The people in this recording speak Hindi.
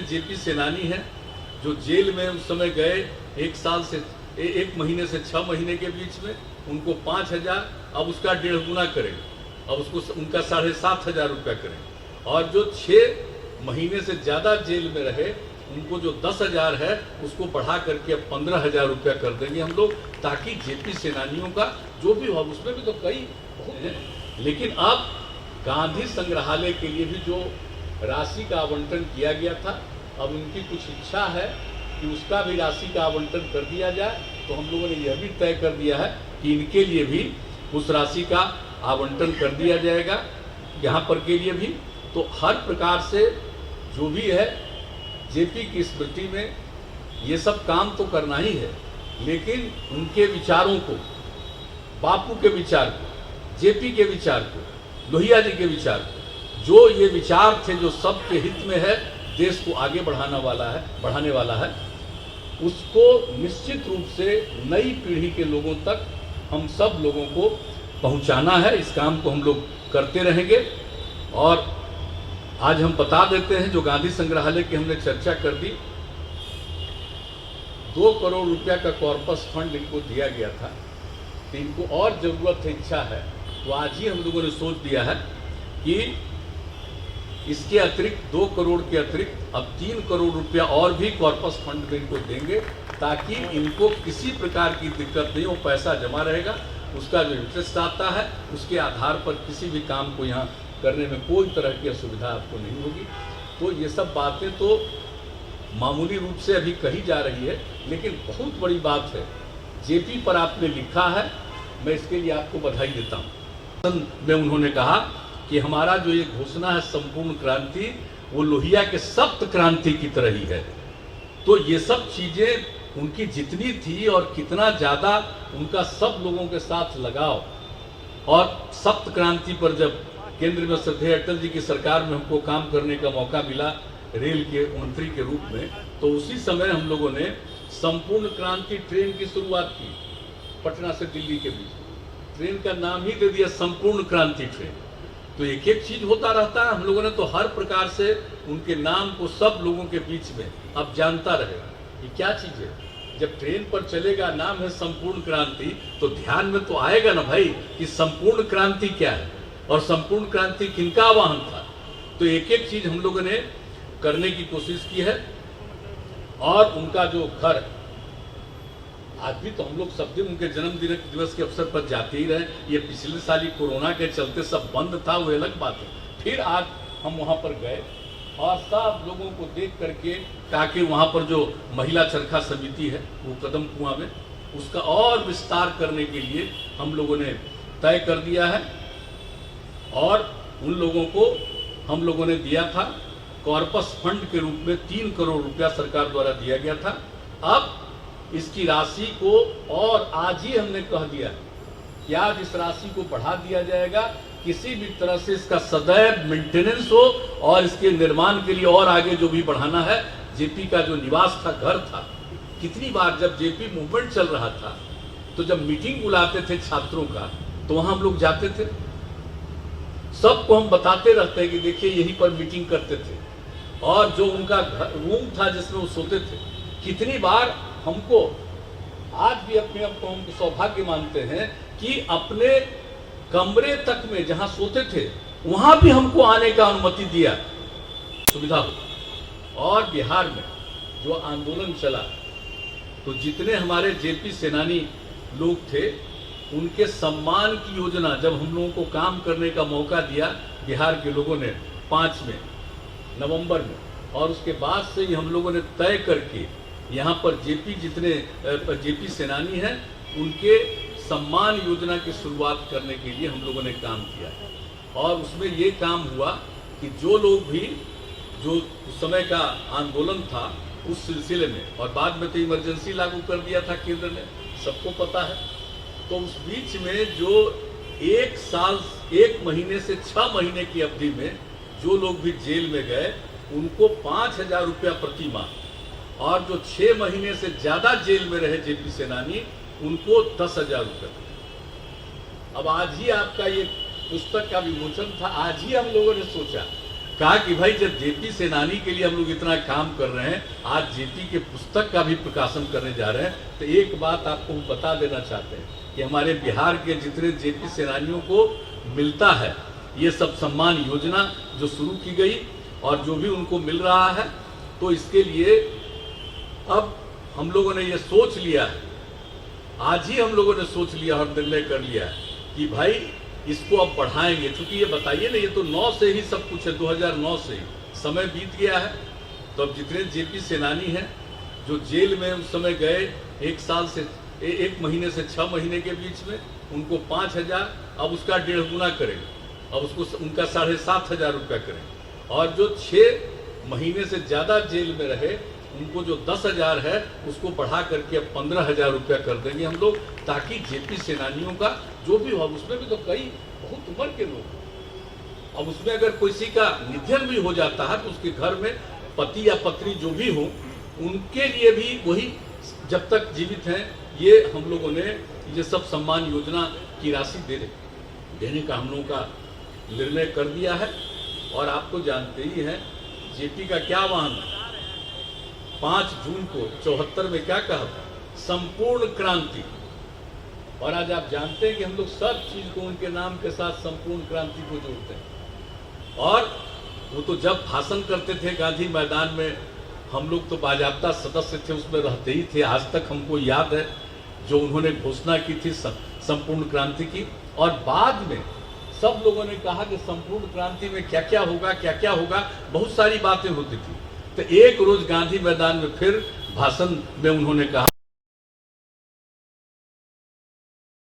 जेपी सेनानी हैं जो जेल में उस समय गए, एक महीने से 6 महीने के बीच में, उनको 5,000, अब उसका 1.5 गुना करें, अब उसको उनका 7,500 रुपया करें। और जो 6 महीने से ज़्यादा जेल में रहे उनको जो 10,000 है उसको बढ़ा करके अब 15,000 रुपया कर देंगे हम लोग, ताकि जेपी सेनानियों का जो भी हो, उसमें भी तो कई बहुत हैं, लेकिन अब गांधी संग्रहालय के लिए भी जो राशि का आवंटन किया गया था, अब उनकी कुछ इच्छा है कि उसका भी राशि का आवंटन कर दिया जाए। तो हम लोगों ने यह भी तय कर दिया है कि इनके लिए भी उस राशि का आवंटन कर दिया जाएगा, यहाँ पर के लिए भी। तो हर प्रकार से जो भी है जेपी की स्मृति में ये सब काम तो करना ही है, लेकिन उनके विचारों को, बापू के विचार को, जेपी के विचार को, लोहिया जी के विचार को, जो ये विचार थे जो सबके हित में है, देश को आगे बढ़ाने वाला है, उसको निश्चित रूप से नई पीढ़ी के लोगों तक हम सब लोगों को पहुंचाना है। इस काम को हम लोग करते रहेंगे। और आज हम बता देते हैं, जो गांधी संग्रहालय की हमने चर्चा कर दी, 2 करोड़ रुपया का कॉर्पस फंड इनको दिया गया था, तो इनको और ज़रूरत है, इच्छा है, तो आज ही हम लोगों ने सोच दिया है कि इसके अतिरिक्त 2 करोड़ के अतिरिक्त अब 3 करोड़ रुपया और भी कॉर्पस फंड में इनको देंगे, ताकि इनको किसी प्रकार की दिक्कत नहीं हो, पैसा जमा रहेगा, उसका जो इंटरेस्ट आता है उसके आधार पर किसी भी काम को यहाँ करने में कोई तरह की असुविधा आपको नहीं होगी। तो ये सब बातें तो मामूली रूप से अभी कही जा रही है, लेकिन बहुत बड़ी बात है, जेपी पर आपने लिखा है, मैं इसके लिए आपको बधाई देता हूँ। में उन्होंने कहा कि हमारा जो ये घोषणा है संपूर्ण क्रांति, वो लोहिया के सप्त क्रांति की तरह ही है। तो ये सब चीज़ें उनकी जितनी थी और कितना ज़्यादा उनका सब लोगों के साथ लगाव, और सप्त क्रांति पर जब केंद्र में श्रद्धेय अटल जी की सरकार में हमको काम करने का मौका मिला रेल के मंत्री के रूप में, तो उसी समय हम लोगों ने संपूर्ण क्रांति ट्रेन की शुरुआत की, पटना से दिल्ली के बीच। ट्रेन का नाम ही दे दिया संपूर्ण क्रांति ट्रेन। तो एक एक चीज होता रहता है, हम लोगों ने तो हर प्रकार से उनके नाम को सब लोगों के बीच में अब जानता रहेगा कि क्या चीज है। जब ट्रेन पर चलेगा, नाम है संपूर्ण क्रांति, तो ध्यान में तो आएगा ना भाई कि संपूर्ण क्रांति क्या है और संपूर्ण क्रांति किनका आह्वान था। तो एक एक चीज हम लोगों ने करने की कोशिश की है। और उनका जो घर, आज भी तो हम लोग सब दिन उनके जन्म दिवस के अवसर पर जाते ही रहे। ये पिछले साल ही कोरोना के चलते सब बंद था, वो अलग बात है। फिर आज हम वहाँ पर गए और सब लोगों को देख करके कहा कि वहाँ पर जो महिला चरखा समिति है वो कदम कुआं में, उसका और विस्तार करने के लिए हम लोगों ने तय कर दिया है। और उन लोगों को हम लोगों ने दिया था कॉर्पस फंड के रूप में 3 करोड़ रुपया सरकार द्वारा दिया गया था। अब इसकी राशि को और आज ही हमने कह दिया कि आज इस राशि को बढ़ा दिया जाएगा, किसी भी तरह से इसका सदैव मेंटेनेंस हो और इसके निर्माण के लिए और आगे जो भी बढ़ाना है। जेपी का जो निवास था, घर था, कितनी बार जब जेपी मूवमेंट चल रहा था तो जब मीटिंग बुलाते थे छात्रों का, तो वहां हम लोग जाते थे, सबको हम बताते रहते हैं कि देखिए यहीं पर मीटिंग करते थे। और जो उनका रूम था जिसमें वो सोते थे, कितनी बार हमको आज भी अपने आप को हम सौभाग्य मानते हैं कि अपने कमरे तक में जहां सोते थे वहां भी हमको आने का अनुमति दिया, सुविधा हो। और बिहार में जो आंदोलन चला, तो जितने हमारे जेपी सेनानी लोग थे, उनके सम्मान की योजना जब हम लोगों को काम करने का मौका दिया बिहार के लोगों ने 5 में नवंबर में, और उसके बाद से ही हम लोगों ने तय करके यहाँ पर जेपी सेनानी हैं, उनके सम्मान योजना की शुरुआत करने के लिए हम लोगों ने काम किया। और उसमें ये काम हुआ कि जो लोग भी, जो उस समय का आंदोलन था उस सिलसिले में, और बाद में तो इमरजेंसी लागू कर दिया था केंद्र ने, सबको पता है। तो उस बीच में जो 1 साल 1 महीने से 6 महीने की अवधि में जो लोग भी जेल में गए, उनको 5,000 रुपया प्रति माह, और जो 6 महीने से ज्यादा जेल में रहे जेपी सेनानी, उनको 10,000 रुपये। अब आज ही आपका ये पुस्तक का विमोचन था, आज ही हम लोगों ने सोचा कहा कि भाई जब जेपी सेनानी के लिए हम लोग इतना काम कर रहे हैं, आज जेपी के पुस्तक का भी प्रकाशन करने जा रहे हैं, तो एक बात आपको बता देना चाहते हैं कि हमारे बिहार के जितने जेपी सेनानियों को मिलता है ये सब सम्मान योजना जो शुरू की गई और जो भी उनको मिल रहा है, तो इसके लिए अब हम लोगों ने ये सोच लिया है, आज ही हम लोगों ने सोच लिया और निर्णय कर लिया है कि भाई इसको अब बढ़ाएंगे। क्योंकि ये बताइए ना, ये तो 9 से ही सब कुछ है, 2009 से ही समय बीत गया है। तो अब जितने जेपी सेनानी हैं जो जेल में उस समय गए, 1 साल से 1 महीने से 6 महीने के बीच में, उनको 5,000, अब उसका 1.5 गुना करेंगे, अब उसको उनका 7,500 रुपया करेंगे। और जो 6 महीने से ज़्यादा जेल में रहे उनको जो 10,000 है उसको बढ़ा करके अब 15,000 रुपया कर देंगे हम लोग, ताकि जेपी सेनानियों का जो भी हो, उसमें भी तो कई बहुत उम्र के लोग, अब उसमें अगर किसी का निधन भी हो जाता है तो उसके घर में पति या पत्नी जो भी हो उनके लिए भी वही जब तक जीवित हैं, ये हम लोगों ने ये सब सम्मान योजना की राशि देने का हम लोगों का निर्णय कर दिया है। और आप तो जानते ही हैं जेपी का क्या वाहन है, 5 जून को 74 में क्या कहा था, संपूर्ण क्रांति। और आज आप जानते हैं कि हम लोग सब चीज को उनके नाम के साथ संपूर्ण क्रांति को जोड़ते हैं। और वो तो जब भाषण करते थे गांधी मैदान में, हम लोग तो बाजाप्ता सदस्य थे, उसमें रहते ही थे, आज तक हमको याद है जो उन्होंने घोषणा की थी संपूर्ण क्रांति की। और बाद में सब लोगों ने कहा कि संपूर्ण क्रांति में क्या क्या होगा, क्या क्या होगा, बहुत सारी बातें होती थी। तो एक रोज गांधी मैदान में फिर भाषण में उन्होंने कहा